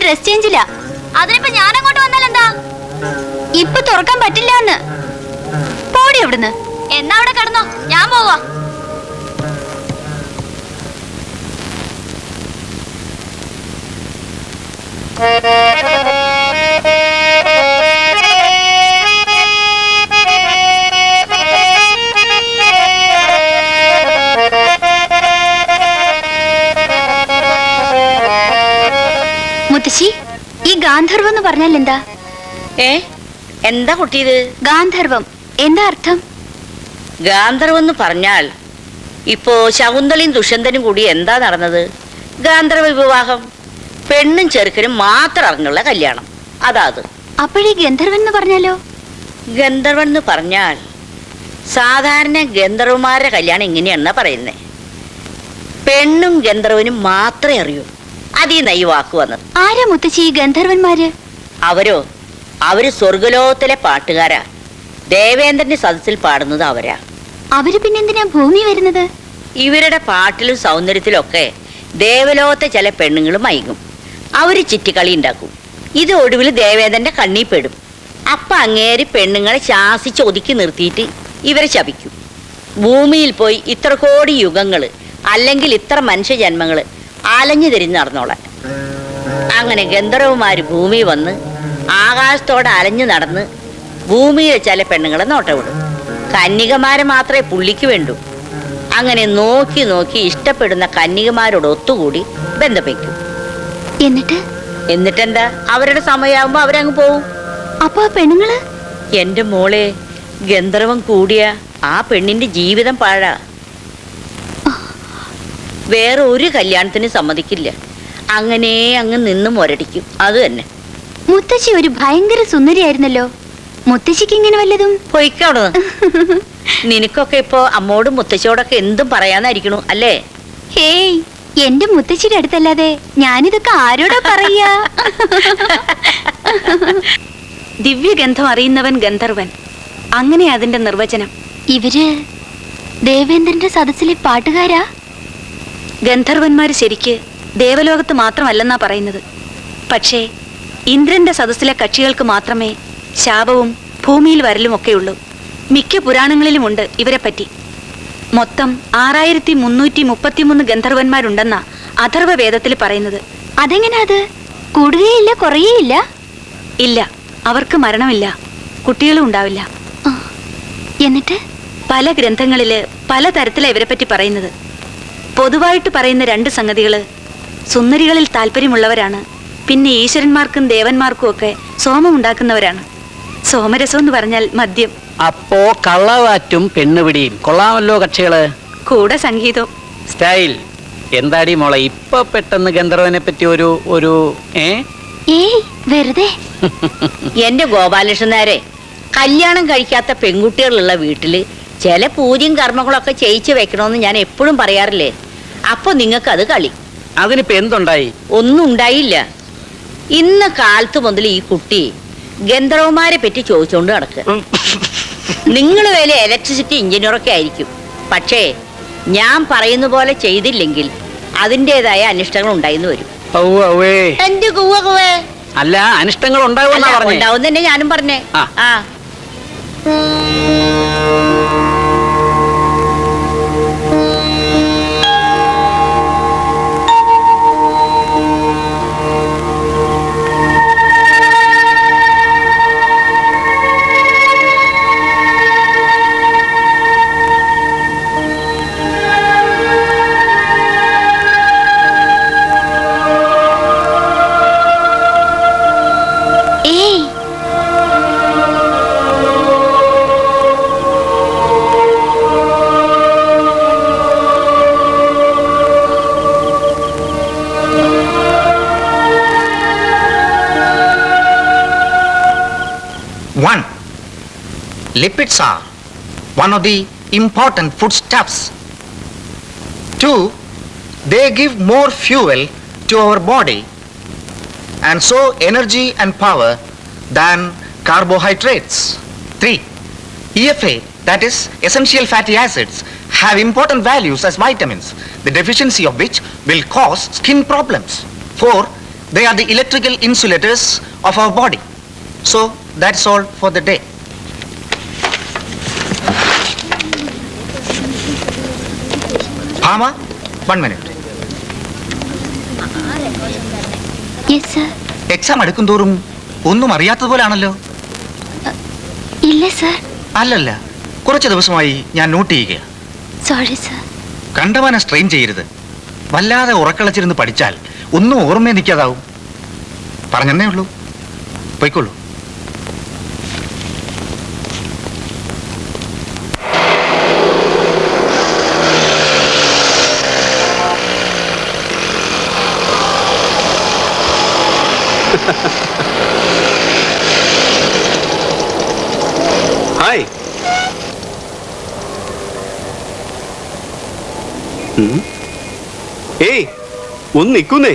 Dress ചേഞ്ചില്ല. അതിനിപ്പോ ഞാൻ അങ്ങോട്ട് വന്നാൽ എന്താ? ഇപ്പൊ തുറക്കാൻ പറ്റില്ല എന്ന്. പോടി അവിടുന്ന്. എന്നാ അവിടെ കിടന്നോ, ഞാൻ പോവാ. മുത്തശ്ശി, ഈ ഗാന്ധർവം എന്ന് പറഞ്ഞാൽ എന്താ? എന്താ കുട്ടിയത്? ഗാന്ധർവം എന്താ അർത്ഥം? ഗാന്ധർവം എന്ന് പറഞ്ഞാൽ ഇപ്പോ ശകുന്തളയും ദുഷ്യന്തനും കൂടി എന്താ നടന്നത്? ഗാന്ധർവ വിവാഹം. പെണ്ണും ചെറുക്കനും മാത്രം അറിഞ്ഞുള്ള കല്യാണം. അതാത്. അപ്പോഴീ ഗന്ധർവൻ എന്ന് പറഞ്ഞാലോ? ഗന്ധർവൻ എന്ന് പറഞ്ഞാൽ സാധാരണ ഗന്ധർവന്മാരുടെ കല്യാണം ഇങ്ങനെയാണെന്നാ പറയുന്നേ. പെണ്ണും ഗന്ധർവനും മാത്രമേ അറിയൂ. അതീന്നാ ഈ വാക്ക് വന്നത്. ആരാ മുത്തശ്ശി ഈ ഗന്ധർവന്മാര്? അവര് സ്വർഗലോകത്തിലെ പാട്ടുകാരാ. ദേവേന്ദ്രന്റെ സദസ്സിൽ പാടുന്നത് അവരാ. അവര് പിന്നെന്തിനാ ഭൂമി വരുന്നത്? ഇവരുടെ പാട്ടിലും സൗന്ദര്യത്തിലും ഒക്കെ ദേവലോകത്തെ ചില പെണ്ണുങ്ങളും മയങ്ങും. അവര് ചിറ്റിക്കളി ഉണ്ടാക്കും. ഇത് ഒടുവിൽ ദേവേന്ദ്രന്റെ കണ്ണീ പെടും. അപ്പൊ അങ്ങേര് പെണ്ണുങ്ങളെ ശാസിച്ച് ഒതുക്കി നിർത്തിയിട്ട് ഇവരെ ശപിക്കും. ഭൂമിയിൽ പോയി ഇത്ര കോടി യുഗങ്ങള് അല്ലെങ്കിൽ ഇത്ര മനുഷ്യജന്മങ്ങള് അലഞ്ഞു തിരിഞ്ഞ് നടന്നോളാൻ. അങ്ങനെ ഗന്ധർവന്മാര് ഭൂമി വന്ന് ആകാശത്തോടെ അലഞ്ഞു നടന്ന് ഭൂമിയിലെ ചില പെണ്ണുങ്ങളെ നോട്ടവിടും. കന്യകമാരെ മാത്രമേ പുള്ളിക്ക് വേണ്ടൂ. അങ്ങനെ നോക്കി നോക്കി ഇഷ്ടപ്പെടുന്ന കന്യകമാരോട് ഒത്തുകൂടി ബന്ധപ്പെക്കും. എന്നിട്ടെന്താ, അവരുടെ സമയമാകുമ്പോ അവരങ്ങ് പോവും. അപ്പൊ പെണ്ണുങ്ങള്? എന്റെ മോളെ, ഗന്ധർവം കൂടിയ ആ പെണ്ണിന്റെ ജീവിതം പാഴാ. വേറെ ഒരു കല്യാണത്തിന് സമ്മതിക്കില്ല. അങ്ങനെ അങ്ങ് നിന്ന് മുരടിക്കും. അത് തന്നെ. മുത്തശ്ശി ഒരു ഭയങ്കര സുന്ദരിയായിരുന്നല്ലോ. മുത്തശ്ശിക്ക് ഇങ്ങനെ വല്ലതും? പൊയ്ക്കവിടെ. നിനക്കൊക്കെ ഇപ്പോ അമ്മോടും മുത്തശ്ശിയോടൊക്കെ എന്തും പറയാന്നായിരിക്കണു അല്ലേ? ഹേയ്, എന്റെ മുത്തശ്ശിയുടെ അടുത്തല്ലാതെ ഞാനിതൊക്കെ ആരോടാ പറയാ? ദിവ്യഗന്ധം അറിയുന്നവൻ ഗന്ധർവൻ, അങ്ങനെ അതിന്റെ നിർവചനം. ഇവര് ദേവേന്ദ്രന്റെ സദസ്സിലെ പാട്ടുകാരാ? ഗന്ധർവന്മാര് ശരിക്ക് ദേവലോകത്ത് മാത്രമല്ലെന്നാ പറയുന്നത്. പക്ഷേ ഇന്ദ്രന്റെ സദസ്സിലെ കക്ഷികൾക്ക് മാത്രമേ ശാപവും ഭൂമിയിൽ വരലുമൊക്കെയുള്ളൂ. മിക്ക പുരാണങ്ങളിലുമുണ്ട് ഇവരെ പറ്റി. മൊത്തം 6333 ഗന്ധർവന്മാരുണ്ടെന്നാ അഥർവ വേദത്തിൽ പറയുന്നത്. അതെങ്ങനാ അത്? കൂടുകയില്ല, കുറയേയില്ല? ഇല്ല, അവർക്ക് മരണമില്ല, കുട്ടികളും ഉണ്ടാവില്ല. എന്നിട്ട് പല ഗ്രന്ഥങ്ങളില് പല തരത്തിലാണ് ഇവരെ പറ്റി പറയുന്നത്. പൊതുവായിട്ട് പറയുന്ന 2 സംഗതികള്: സുന്ദരികളിൽ താല്പര്യമുള്ളവരാണ്, പിന്നെ ഈശ്വരന്മാർക്കും ദേവന്മാർക്കും ഒക്കെ സോമം ഉണ്ടാക്കുന്നവരാണ്. സോമരസം എന്ന് പറഞ്ഞാൽ മദ്യം. അപ്പോ കള്ളവാറ്റും പെണ്ണുപിടിയും കൊള്ളാമല്ലോ കക്ഷികള്. കൂടെ സംഗീതവും. സ്റ്റൈൽ. എന്താടി മോളെ ഇപ്പൊ പെട്ടെന്ന് ഗന്ധർവനെ പറ്റി ഒരു വെറുതെ. എന്റെ ഗോപാലകൃഷ്ണനാരെ, കല്യാണം കഴിക്കാത്ത പെൺകുട്ടികളുള്ള വീട്ടില് ചില പൂജയും കർമ്മങ്ങളൊക്കെ ചെയ്യിച്ചു വെക്കണമെന്ന് ഞാൻ എപ്പോഴും പറയാറില്ലേ? അപ്പൊ നിങ്ങൾക്ക് അത് കളി. അതിനിപ്പോ എന്തുണ്ടായി? ഒന്നും ഉണ്ടായില്ല. ഇന്ന് കാലത്ത് മുതൽ ഈ കുട്ടി ഗന്ധർവന്മാരെ പറ്റി ചോദിച്ചുകൊണ്ട് നടക്കുക. നിങ്ങൾ വലിയ ഇലക്ട്രിസിറ്റി എഞ്ചിനീയറൊക്കെ ആയിരിക്കും. പക്ഷേ ഞാൻ പറയുന്ന പോലെ ചെയ്തില്ലെങ്കിൽ അതിൻ്റെതായ അനിഷ്ടങ്ങൾ ഉണ്ടായിന്ന് വരും. എന്റെ അല്ല, അനിഷ്ടങ്ങൾ ഉണ്ടാവും തന്നെ ഞാനും പറഞ്ഞേ. ആ One, lipids are one of the important foodstuffs. Two, they give more fuel to our body and so energy and power than carbohydrates. Three, EFA, that is essential fatty acids, have important values as vitamins, the deficiency of which will cause skin problems. Four, They are the electrical insulators of our body. So that's all for the day. Bhama, 1 minute. Yes sir. Exam എടുക്കും തോറും ഒന്നും അറിയാത്തതുപോലാണല്ലോ. ഇല്ല sir. അല്ലല്ല, കുറച്ച് ദിവസമായി ഞാൻ not ചെയ്യുക. Sorry sir. കണ്ടവാനെ strain ചെയ്യരുത്. വല്ലാതെ ഉറക്കളച്ചിരുന്ന് പഠിച്ചാൽ ഒന്നും ഓർമ്മയെ നിൽക്കാതാവും. പറഞ്ഞെന്നേ ഉള്ളൂ. പോയിക്കോളൂ. ഹായ്. ഏയ് ഒന്ന് നിൽക്കുന്നേ.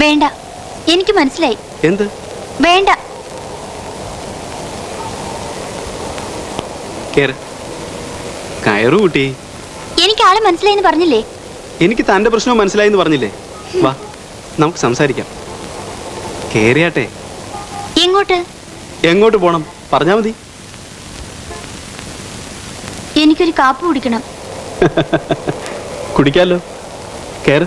വേണ്ട, എനിക്ക് മനസ്സിലായി. എന്ത് വേണ്ട. കേറ്. കയറു കുട്ടി. എനിക്ക് ആളെ മനസ്സിലായിന്ന് പറഞ്ഞില്ലേ? എനിക്ക് തന്റെ പ്രശ്നവും മനസ്സിലായെന്ന് പറഞ്ഞില്ലേ? വാ, നമുക്ക് സംസാരിക്കാം. കേറിയാട്ടെ. എങ്ങോട്ട്? എങ്ങോട്ട് പോണം പറഞ്ഞാ മതി. എനിക്കൊരു കാപ്പ് കുടിക്കണം. കുടിക്കാലോ. കേറ്.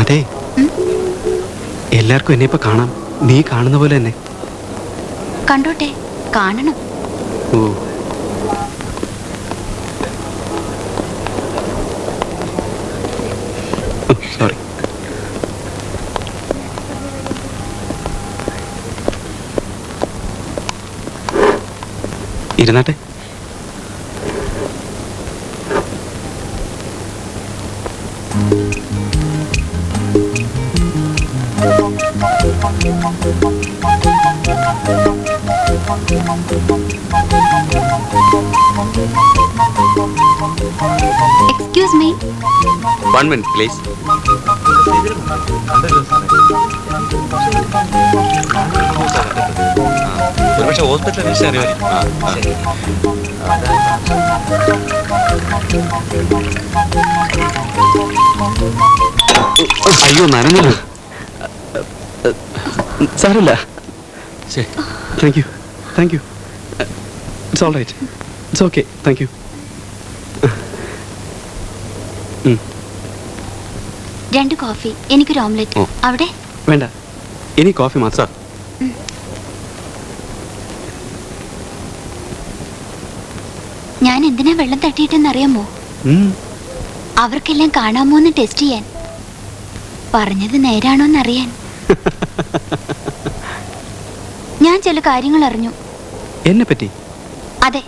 അതെ, എല്ലാവർക്കും എന്നെ ഇപ്പൊ കാണാം. നീ കാണുന്ന പോലെ തന്നെ. കണ്ടോട്ടെ, കാണണം. Oh, sorry. ഇരുന്നാട്ടെ. Excuse me. 1 minute please. ഒരുപക്ഷെ ഹോസ്പിറ്റലിൽ വിഷയം അറിയാം. അയ്യോ, നനഞ്ഞല്ലോ. സാരമില്ല. Thank you. Thank you. It's all right. It's okay. Thank you. 2 coffee, എനിക്കൊരു ഓംലെറ്റ്. അവിടെ വേണ്ട, ഇനി കോഫി മാത്രം. ഞാൻ എന്തിനാ വെള്ളം തട്ടിയിട്ടെന്നറിയാമോ? അവർക്കെല്ലാം കാണാമോന്ന് ടെസ്റ്റ് ചെയ്യാൻ. പറഞ്ഞത് നേരാണോന്നറിയാൻ. ഞാൻ ചില കാര്യങ്ങൾ അറിഞ്ഞു. എന്നെ പറ്റി? അതെ.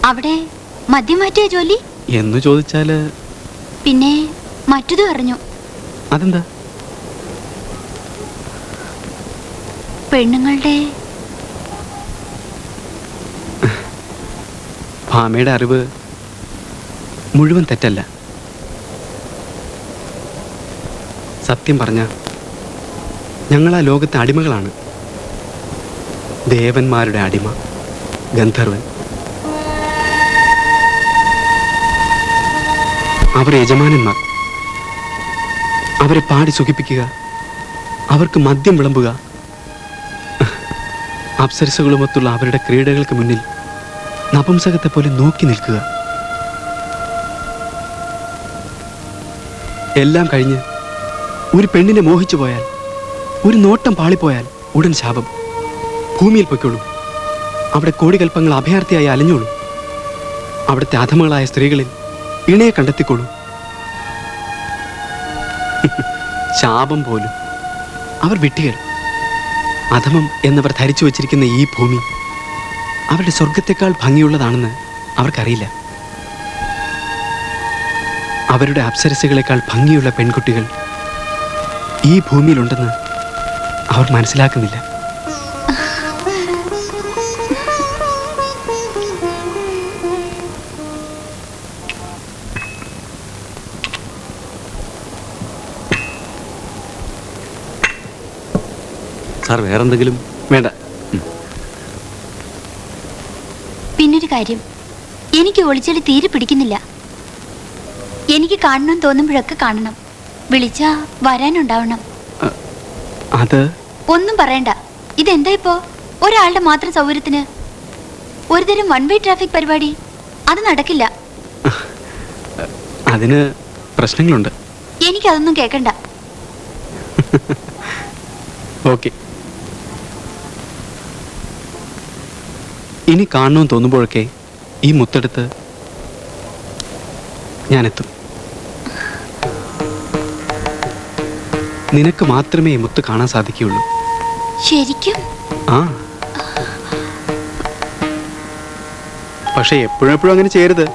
അവിടെ മദ്യം മാറ്റിയ ജോലി എന്ന് ചോദിച്ചാല് പിന്നെ മറ്റതും അറിഞ്ഞു. അതെന്താ? പെണ്ണുങ്ങളുടെ ഭാമയുടെ അറിവ് മുഴുവൻ തെറ്റല്ല. സത്യം പറഞ്ഞ ഞങ്ങൾ ആ ലോകത്തെ അടിമകളാണ്. ദേവന്മാരുടെ അടിമ, ഗന്ധർവൻ. അവർ യജമാനന്മാർ. അവരെ പാടി സുഖിപ്പിക്കുക, അവർക്ക് മദ്യം വിളമ്പുക, അപ്സരസുകളുമൊത്തുള്ള അവരുടെ ക്രീഡകൾക്ക് മുന്നിൽ നപുംസകത്തെ പോലെ നോക്കി നിൽക്കുക. എല്ലാം കഴിഞ്ഞ് ഒരു പെണ്ണിനെ മോഹിച്ചു പോയാൽ, ഒരു നോട്ടം പാളിപ്പോയാൽ ഉടൻ ശാപം. ഭൂമിയിൽ പൊയ്ക്കോളൂ. അവിടെ കോടികൽപ്പങ്ങൾ അഭയാർത്ഥിയായി അലഞ്ഞോളൂ. അവിടുത്തെ അധമകളായ സ്ത്രീകളിൽ ഇണയെ കണ്ടെത്തിക്കോളൂ. ശാപം പോലും. അവർ വിട്ടികൾ. അധമം എന്നവർ ധരിച്ചു വച്ചിരിക്കുന്ന ഈ ഭൂമി അവരുടെ സ്വർഗത്തെക്കാൾ ഭംഗിയുള്ളതാണെന്ന് അവർക്കറിയില്ല. അവരുടെ അപ്സരസുകളെക്കാൾ ഭംഗിയുള്ള പെൺകുട്ടികൾ ഈ ഭൂമിയിലുണ്ടെന്ന് അവർ മനസ്സിലാക്കുന്നില്ല. സാർ വേറെന്തെങ്കിലും? വേണ്ട. പിന്നൊരു കാര്യം, എനിക്ക് ഒളിച്ചെടി തീരെ പിടിക്കുന്നില്ല. എനിക്ക് കാണണം തോന്നുമ്പോഴൊക്കെ കാണണം, വിളിച്ചാ വരാനുണ്ടാവണം. അത് ഒന്നും പറയണ്ട. ഇതെന്താ ഇപ്പോ ഒരാളുടെ മാത്രം സൗകര്യത്തിന് ഒരുതരം വൺ വേ ട്രാഫിക് പരിപാടി? അത് നടക്കില്ല. അതിന് പ്രശ്നങ്ങളുണ്ട്. എനിക്കതൊന്നും കേൾക്കണ്ട. ഓക്കെ. ഇനി കാണണമെന്ന് തോന്നുമ്പോഴൊക്കെ ഈ മുത്തെടുത്ത് ഞാനെത്തും. നിനക്ക് മാത്രമേ ഈ മുത്ത് കാണാൻ സാധിക്കുകയുള്ളൂ. ശരിക്കും? ആ, പക്ഷെ എപ്പോഴും അങ്ങനെ ചെയ്യരുത്.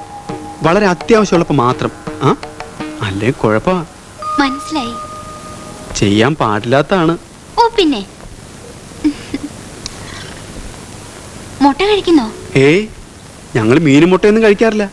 വളരെ അത്യാവശ്യമുള്ളപ്പോൾ മാത്രം. ആ, അല്ലേ കുഴപ്പമാ. മനസ്സിലായി. ചെയ്യാൻ പാടില്ലാത്തതാണ്. ഓ പിന്നെ. മുട്ട കഴിക്കുന്നോ? ഏയ്, ഞങ്ങൾ മീനും മുട്ടയൊന്നും കഴിക്കാറില്ല.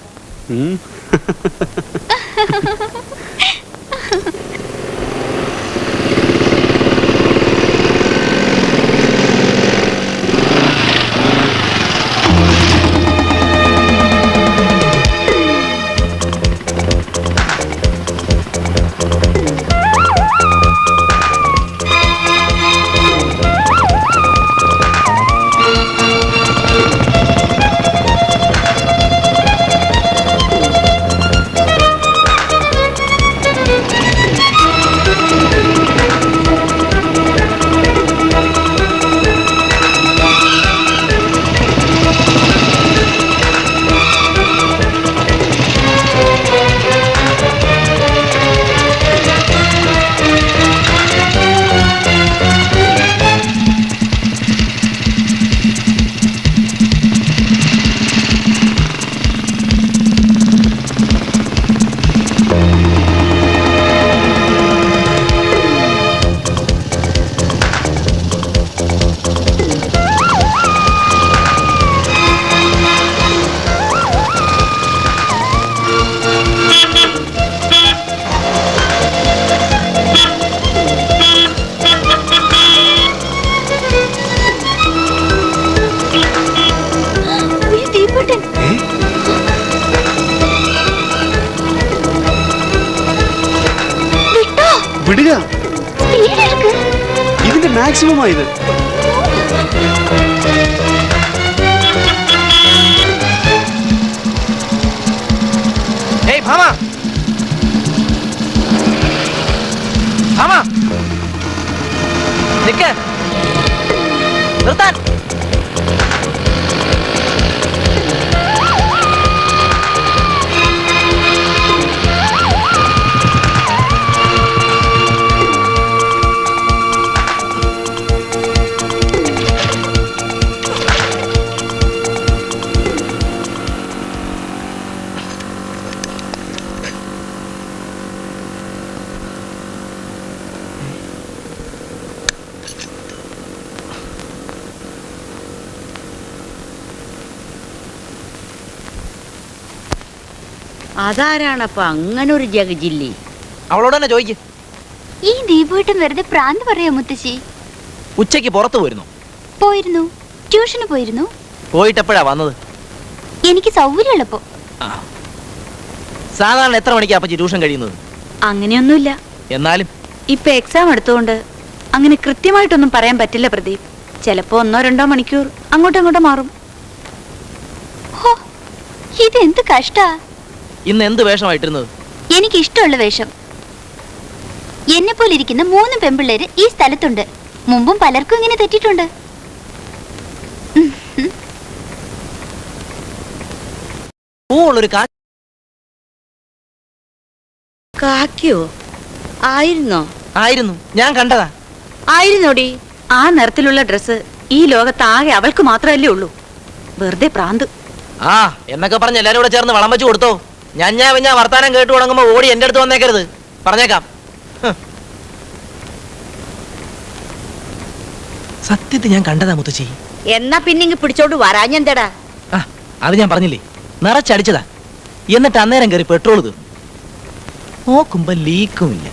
വിടുക. ഇതിന്റെ മാക്സിമം ആയത്. നിർത്താൻ. അതാരാണപ്പ അങ്ങനെ ഒരു ജഗജില്ലി? അവളോട് തന്നെ ചോദിക്ക്. ഈ ദീപുവേട്ടൻ വെറുതെ പ്രാന്ത് പറയാ മുത്തശ്ശി. ഉച്ചയ്ക്ക് പുറത്തു പോയിരുന്നു? പോയിരുന്നു. ട്യൂഷന് പോയിരുന്നു. പോയിട്ടെപ്പോഴാ വന്നത്? എനിക്ക് സൗകര്യമുള്ളപ്പോ. സാധാരണ എത്ര മണിക്കാ അപ്പച്ചി ട്യൂഷൻ കഴിയുന്നത്? അങ്ങനെയൊന്നുമില്ല. എന്നാലും ഇപ്പൊ എക്സാം എടുത്തുകൊണ്ട് അങ്ങനെ കൃത്യമായിട്ടൊന്നും പറയാൻ പറ്റില്ല പ്രദീപ്. ചിലപ്പോ 1-2 മണിക്കൂർ അങ്ങോട്ടും മാറും. ഹോ, ഇതെന്ത് കഷ്ടാ. ഇന്ന് എന്ത് വേഷമായിട്ടിരുന്നത്? എനിക്ക് ഇഷ്ടമുള്ള വേഷം. എന്നെ പോലെ ഇരിക്കുന്ന 3 പെൺപിള്ളേര് ഈ സ്ഥലത്തുണ്ട്. മുമ്പും പലർക്കും ഇങ്ങനെ തെറ്റിട്ടുണ്ട്. പൂവുള്ളൊരു കാക്കിയോ? ആയിരുന്നോ? ആയിരുന്നു, ഞാൻ കണ്ടതാ. ആയിരുന്നോടി? ആ നിറത്തിലുള്ള ഡ്രസ്സ് ഈ ലോകത്ത് ആകെ അവൾക്ക് മാത്രമല്ലേ ഉള്ളൂ. വെറുതെ പ്രാന്ത്. ആ എന്നൊക്കെ പറഞ്ഞ് എല്ലാരും കൂടെ ചേർന്ന് വളം വെച്ച് കൊടുത്തോ. ഞാൻ വർത്താനം കേട്ടു തുടങ്ങുമ്പോ ഓടി എന്റെ അടുത്ത് വന്നേക്കരുത്, പറഞ്ഞേക്കാം. സത്യത്തിൽ ഞാൻ കണ്ടതാ മുത്തശ്ശി. എന്നാ പിന്നെ പിടിച്ചോണ്ട് വരാഞ്ഞെന്തടാ? അത് ഞാൻ പറഞ്ഞില്ലേ, നിറച്ചടിച്ചതാ. എന്നിട്ട് അന്നേരം കയറി പെട്രോൾ തീർന്നു. നോക്കുമ്പോ ലീക്കുമില്ല.